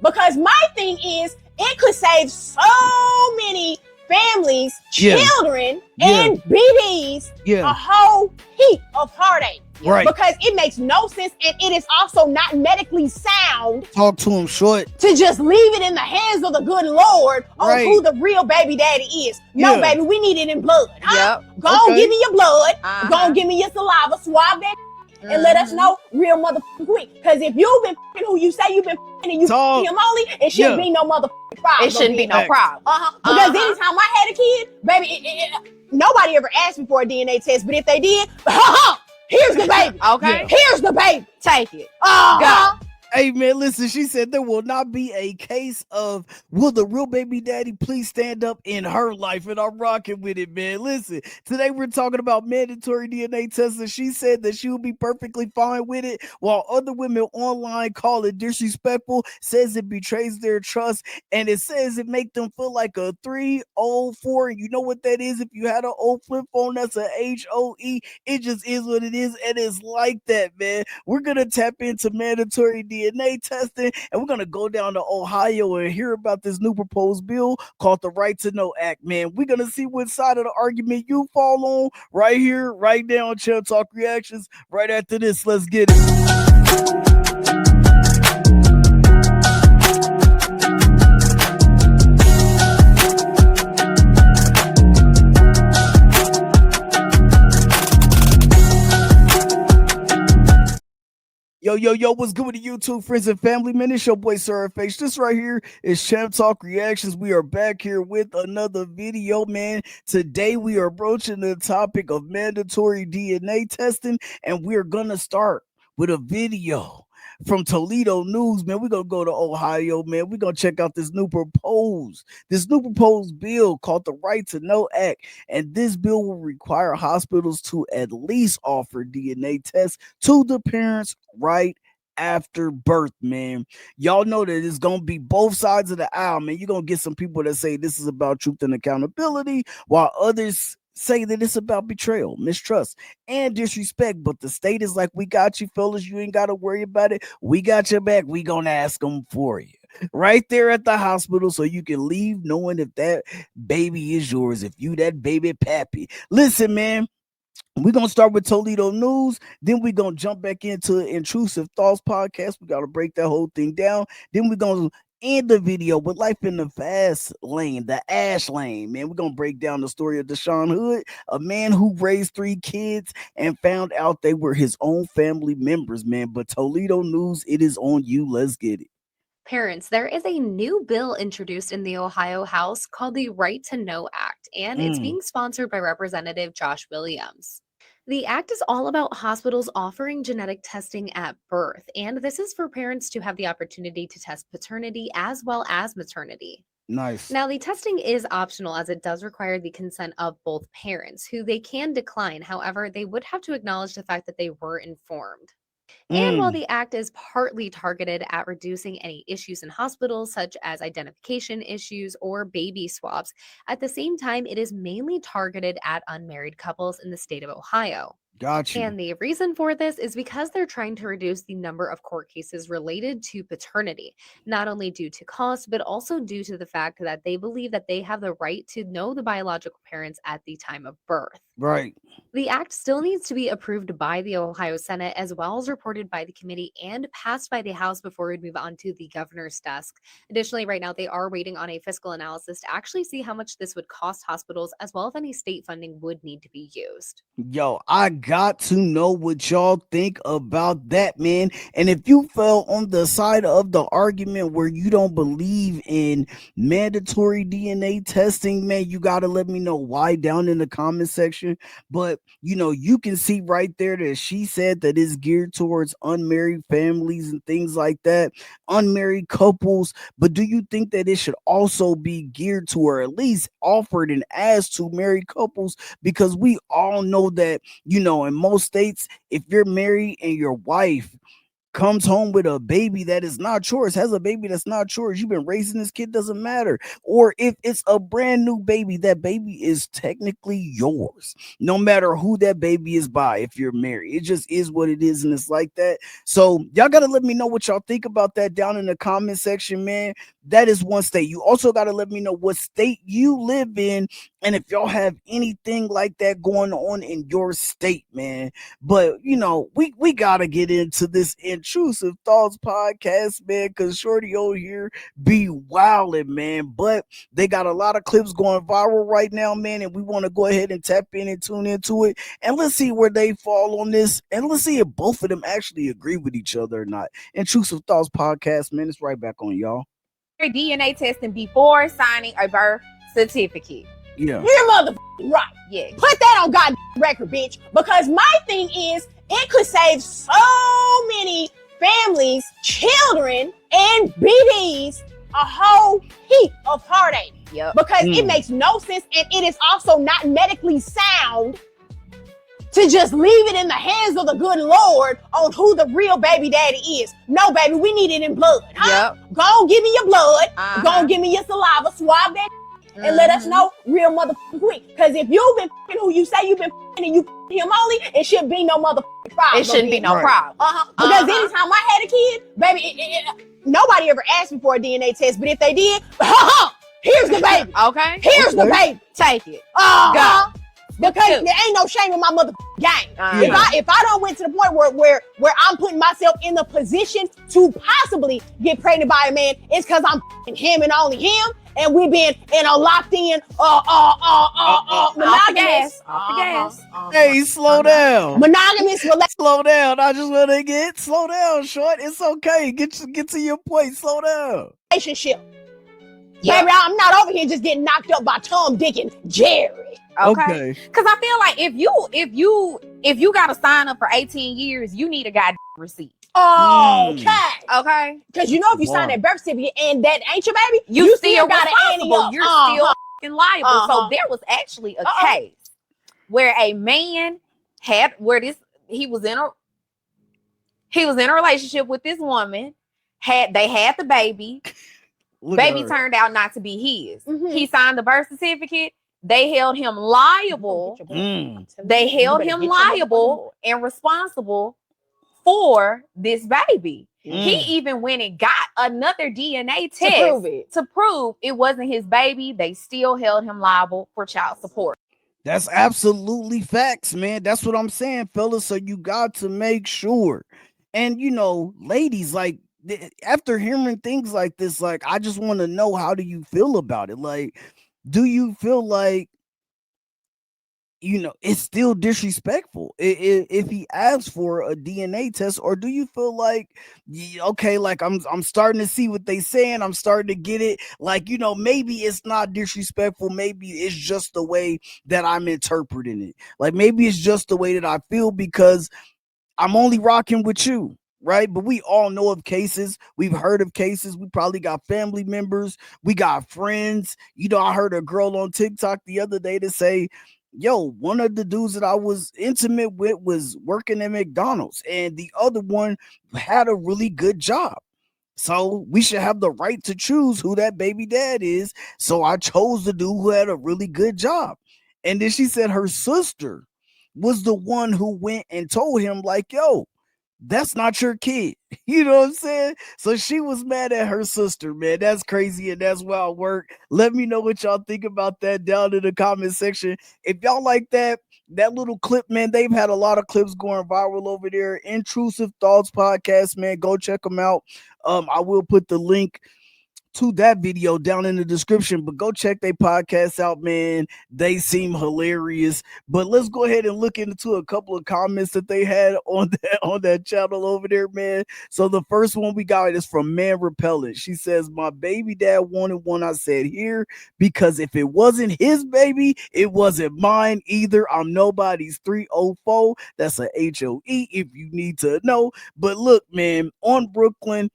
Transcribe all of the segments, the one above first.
Because my thing is, it could save so many families, children, and BDs a whole heap of heartache. Right. Because it makes no sense, and it is also not medically sound. Talk to him short. To just leave it in the hands of the good Lord on who the real baby daddy is. No, baby, we need it in blood. Huh? Go on, give me your blood. Go on, give me your saliva. Swab that and let us know real motherfucking quick. Because if you've been who you say you've been and you him only, it shouldn't be no motherfucking problem. It shouldn't be no problem. Because anytime I had a kid, baby, nobody ever asked me for a DNA test, but if they did, here's the baby. Okay. Here's the baby. Take it. Go. Hey, man, listen, she said there will not be a case of will the real baby daddy please stand up in her life, and I'm rocking with it, man. Listen, today we're talking about mandatory DNA testing. She said that she will be perfectly fine with it, while other women online call it disrespectful, says it betrays their trust, and it says it make them feel like a 304. You know what that is? If you had an old flip phone, that's a HOE. It just is what it is, and it's like that, man. We're going to tap into mandatory DNA testing, and we're going to go down to Ohio and hear about this new proposed bill called the Right to Know Act, man. We're going to see what side of the argument you fall on right here, right now on Champ Talk Reactions. Right after this, let's get it. Yo, what's good with the YouTube friends and family, man? It's your boy SirFH. This right here is Champ Talk Reactions. We are back here with another video, man. Today we are broaching the topic of mandatory DNA testing, and we're gonna start with a video from Toledo News, man. We're gonna go to Ohio, man. We're gonna check out this new proposed bill called the Right to Know Act. And this bill will require hospitals to at least offer DNA tests to the parents right after birth, man. Y'all know that it's gonna be both sides of the aisle, man. You're gonna get some people that say this is about truth and accountability, while others say that it's about betrayal, mistrust, and disrespect. But the state is like, we got you, fellas. You ain't got to worry about it. We got your back. We gonna ask them for you right there at the hospital, so you can leave knowing if that baby is yours, if you that baby pappy. Listen, man. We're going to start with Toledo News. Then we're going to jump back into Intrusive Thoughts podcast. We got to break that whole thing down. Then we're going to end the video with Life in the Fast Lane, the Ash Lane, man. We're going to break down the story of Deshan Hood, a man who raised 3 kids and found out they were his own family members, man. But Toledo News, it is on you. Let's get it. Parents, there is a new bill introduced in the Ohio House called the Right to Know Act, and it's being sponsored by Representative Josh Williams. The act is all about hospitals offering genetic testing at birth, and this is for parents to have the opportunity to test paternity as well as maternity. Nice. Now, the testing is optional as it does require the consent of both parents, who they can decline. However, they would have to acknowledge the fact that they were informed. And while the act is partly targeted at reducing any issues in hospitals, such as identification issues or baby swaps, at the same time, it is mainly targeted at unmarried couples in the state of Ohio. Gotcha. And the reason for this is because they're trying to reduce the number of court cases related to paternity, not only due to cost, but also due to the fact that they believe that they have the right to know the biological parents at the time of birth. Right. The act still needs to be approved by the Ohio Senate, as well as reported by the committee and passed by the House before we move on to the governor's desk. Additionally, right now, they are waiting on a fiscal analysis to actually see how much this would cost hospitals, as well as any state funding would need to be used. Yo, I got to know what y'all think about that, man. And if you fell on the side of the argument where you don't believe in mandatory DNA testing, man, you got to let me know why down in the comment section. But, you can see right there that she said that it's geared towards unmarried families and things like that, unmarried couples. But do you think that it should also be geared to, or at least offered and asked to, married couples? Because we all know that, in most states, if you're married and your wife comes home with a baby that is not yours, has a baby that's not yours, you've been raising this kid, doesn't matter. Or if it's a brand new baby, that baby is technically yours, no matter who that baby is by. If you're married, it just is what it is, and it's like that. So y'all gotta let me know what y'all think about that down in the comment section, man. That is one state. You also gotta let me know what state you live in, and if y'all have anything like that going on in your state, man. But you know, we gotta get into this intrusive thoughts podcast, man, because Shorty over here be wilding, man. But they got a lot of clips going viral right now, man, and we want to go ahead and tap in and tune into it, and let's see where they fall on this, and let's see if both of them actually agree with each other or not. Intrusive thoughts podcast, man. It's right back on y'all. DNA testing before signing a birth certificate. Yeah. You're motherfucking right. Yeah. Put that on God record, bitch. Because my thing is, it could save so many families, children, and BBs a whole heap of heartache. Yep. Because it makes no sense, and it is also not medically sound to just leave it in the hands of the good Lord on who the real baby daddy is. No, baby, we need it in blood. Huh? Yep. Go on, give me your blood. Go on, give me your saliva. Swab that and let us know real motherfucking quick. Because if you've been fucking who you say you've been fucking and you fucking him only, it shouldn't be no motherfucking problem. It shouldn't be no problem. Because anytime I had a kid, baby, nobody ever asked me for a DNA test, but if they did, here's the baby. Okay. Here's the baby. Take it. Go. Because there ain't no shame in my motherfucking game. If I don't went to the point where I'm putting myself in the position to possibly get pregnant by a man, it's because I'm fucking him and only him, and we've been in a locked in monogamous. Off the gas. Hey, slow down. Monogamous relationship. Slow down. I just want to slow down, short. It's okay. Get to your point. Slow down. Yep. Baby, I'm not over here just getting knocked up by Tom, Dick, and Jerry. Okay. Because I feel like if you got to sign up for 18 years, you need a goddamn receipt. Okay. Because you know if you sign that birth certificate and that ain't your baby, you still got to ante up. You're still fucking liable. So there was actually a case where a man he was in a relationship with this woman. They had the baby. Baby turned out not to be his. He signed the birth certificate. They held him liable. They held him liable and responsible for this baby. He even went and got another DNA test to prove it wasn't his baby. They still held him liable for child support. That's absolutely facts, man. That's what I'm saying, fellas. So you got to make sure. And, you know, ladies, like, after hearing things like this, like, I just want to know, how do you feel about it? Like, do you feel like, you know, it's still disrespectful if he asks for a DNA test, or do you feel like, okay, like I'm starting to see what they saying, I'm starting to get it, like, you know, maybe it's not disrespectful, maybe it's just the way that I'm interpreting it, like maybe it's just the way that I feel because I'm only rocking with you. Right. But we all know of cases. We've heard of cases. We probably got family members. We got friends. You know, I heard a girl on TikTok the other day to say, yo, one of the dudes that I was intimate with was working at McDonald's and the other one had a really good job. So we should have the right to choose who that baby dad is. So I chose the dude who had a really good job. And then she said her sister was the one who went and told him, like, yo, that's not your kid. You know what I'm saying? So she was mad at her sister, man. That's crazy, and that's wild work. Let me know what y'all think about that down in the comment section. If y'all like that little clip, man, they've had a lot of clips going viral over there. Intrusive Thoughts Podcast, man. Go check them out. I will put the link to that video down in the description, but go check their podcast out, man. They seem hilarious. But let's go ahead and look into a couple of comments that they had on that channel over there, man. So the first one we got is from Man Repellent. She says, my baby dad wanted one. I said here, because if it wasn't his baby, it wasn't mine either. I'm nobody's 304. That's a HOE if you need to know. But look, man, on Brooklyn,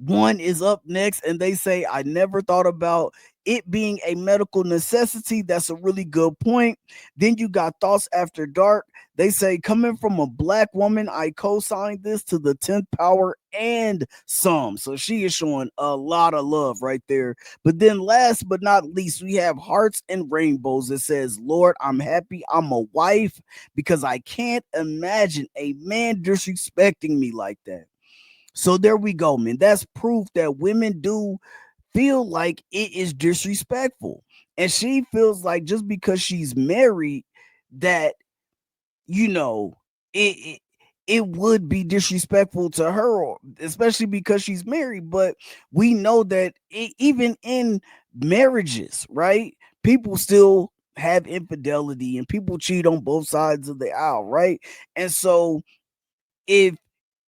One is up next, and they say, I never thought about it being a medical necessity. That's a really good point. Then you got Thoughts After Dark. They say, coming from a black woman, I co-signed this to the 10th power and some. So she is showing a lot of love right there. But then last but not least, we have Hearts and Rainbows. It says, Lord, I'm happy I'm a wife because I can't imagine a man disrespecting me like that. So there we go, man. That's proof that women do feel like it is disrespectful. And she feels like just because she's married, that, you know, it it would be disrespectful to her, especially because she's married. But we know that even in marriages, right, people still have infidelity and people cheat on both sides of the aisle, right? And so if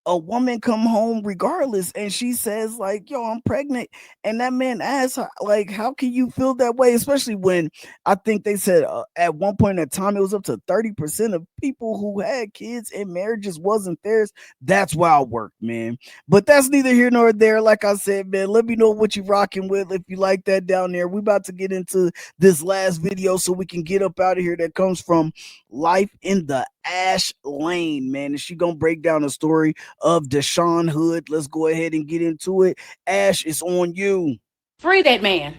a woman come home regardless and she says like, yo, I'm pregnant, and that man asks her, like, how can you feel that way, especially when I think they said at one point in time it was up to 30% of people who had kids in marriages wasn't theirs. That's wild work, man. But that's neither here nor there. Like I said, man, let me know what you rocking with if you like that down there. We about to get into this last video so we can get up out of here. That comes from Life in the Ash Lane, man, and she gonna break down the story of Deshan Hood. Let's go ahead and get into it. Ash, it's on you. Free that man.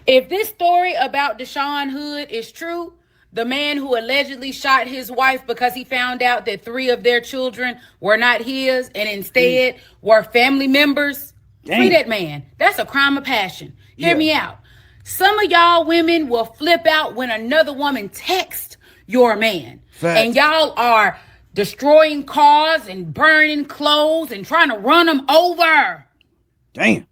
If this story about Deshan Hood is true, the man who allegedly shot his wife because he found out that 3 of their children were not his and instead were family members, free that man. That's a crime of passion. Hear me out. Some of y'all women will flip out when another woman texts your man. Facts. And y'all are destroying cars and burning clothes and trying to run them over. Damn.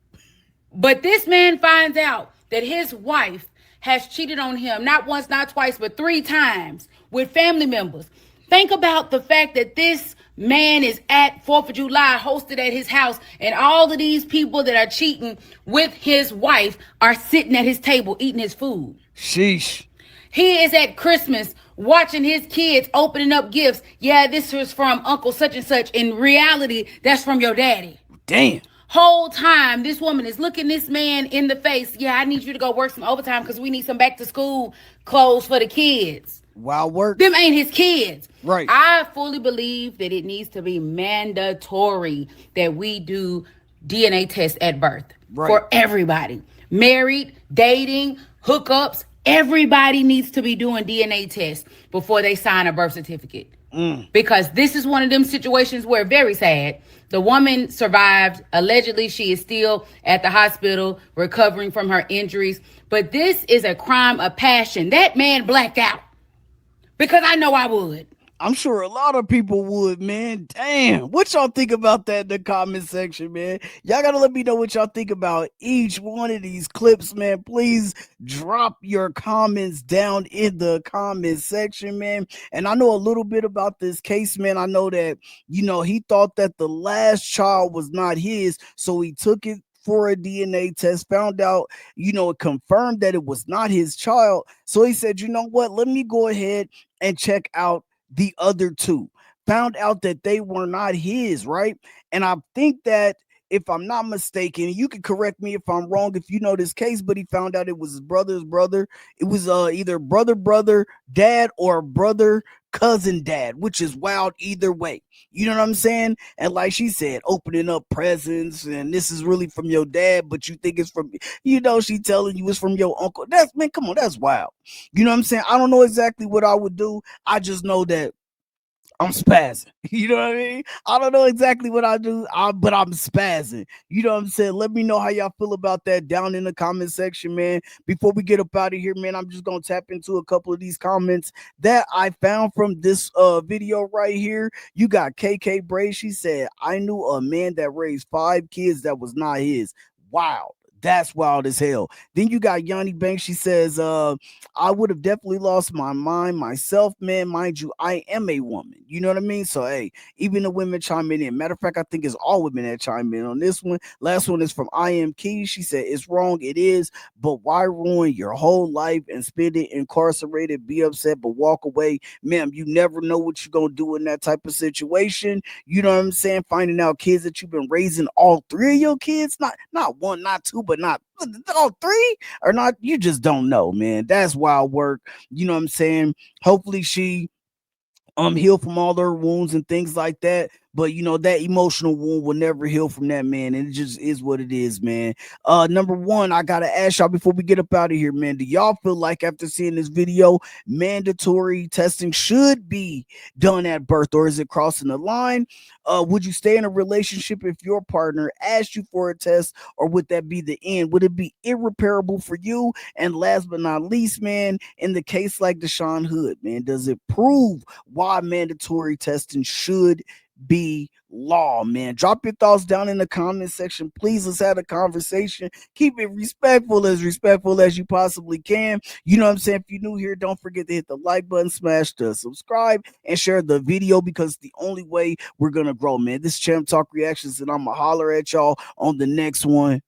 But this man finds out that his wife has cheated on him, not once, not twice, but 3 times with family members. Think about the fact that this man is at 4th of July, hosted at his house, and all of these people that are cheating with his wife are sitting at his table eating his food. Sheesh. He is at Christmas watching his kids opening up gifts. Yeah, this was from Uncle such and such. In reality, that's from your daddy. Damn. Whole time, this woman is looking this man in the face. Yeah, I need you to go work some overtime because we need some back to school clothes for the kids. Wild work. Them ain't his kids. Right. I fully believe that it needs to be mandatory that we do DNA tests at birth. Right. For everybody. Married, dating, hookups. Everybody needs to be doing DNA tests before they sign a birth certificate. Because this is one of them situations where, very sad, the woman survived. Allegedly, she is still at the hospital recovering from her injuries. But this is a crime of passion. That man blacked out. Because I know I would. I'm sure a lot of people would, man. Damn. What y'all think about that in the comment section, man? Y'all gotta let me know what y'all think about each one of these clips, man. Please drop your comments down in the comment section, man. And I know a little bit about this case, man. I know that, you know, he thought that the last child was not his, so he took it for a DNA test, found out, you know, it confirmed that it was not his child. So he said, you know what, let me go ahead and check out the other 2. Found out that they were not his, right? And I think that, if I'm not mistaken, you can correct me if I'm wrong if you know this case, but he found out it was his brother's brother. It was either brother dad or brother cousin dad, which is wild either way. You know what I'm saying? And like she said, opening up presents, and this is really from your dad, but you think it's from, you know, she telling you it's from your uncle. That's, man, come on, that's wild. You know what I'm saying? I don't know exactly what I would do. I just know that I'm spazzing. You know what I mean? I don't know exactly what I do, but I'm spazzing. You know what I'm saying? Let me know how y'all feel about that down in the comment section, man. Before we get up out of here, man, I'm just going to tap into a couple of these comments that I found from this video right here. You got KK Bray. She said, I knew a man that raised 5 kids that was not his. Wow. That's wild as hell. Then you got Yanni Banks. She says, I would have definitely lost my mind myself, man. Mind you, I am a woman. You know what I mean? So, hey, even the women chime in. Matter of fact, I think it's all women that chime in on this one. Last one is from I Am Key. She said, it's wrong. It is. But why ruin your whole life and spend it incarcerated, be upset, but walk away? Ma'am, you never know what you're going to do in that type of situation. You know what I'm saying? Finding out kids that you've been raising, all three of your kids, not one, not two, but not all three, or not. You just don't know, man. That's wild work. You know what I'm saying? Hopefully she heal from all their wounds and things like that. But you know, that emotional wound will never heal from that, man. And it just is what it is, man. Number one, I gotta ask y'all before we get up out of here, man. Do y'all feel like after seeing this video, mandatory testing should be done at birth, or is it crossing the line? Would you stay in a relationship if your partner asked you for a test, or would that be the end? Would it be irreparable for you? And last but not least, man, in the case like Deshan Hood, man, does it prove why mandatory testing should be law, man? Drop your thoughts down in the comment section, please. Let's have a conversation. Keep it respectful as you possibly can. You know what I'm saying? If you're new here, don't forget to hit the like button, smash the subscribe, and share the video, because it's the only way we're gonna grow, man. This is Champ Talk Reactions, and I'm gonna holler at y'all on the next one.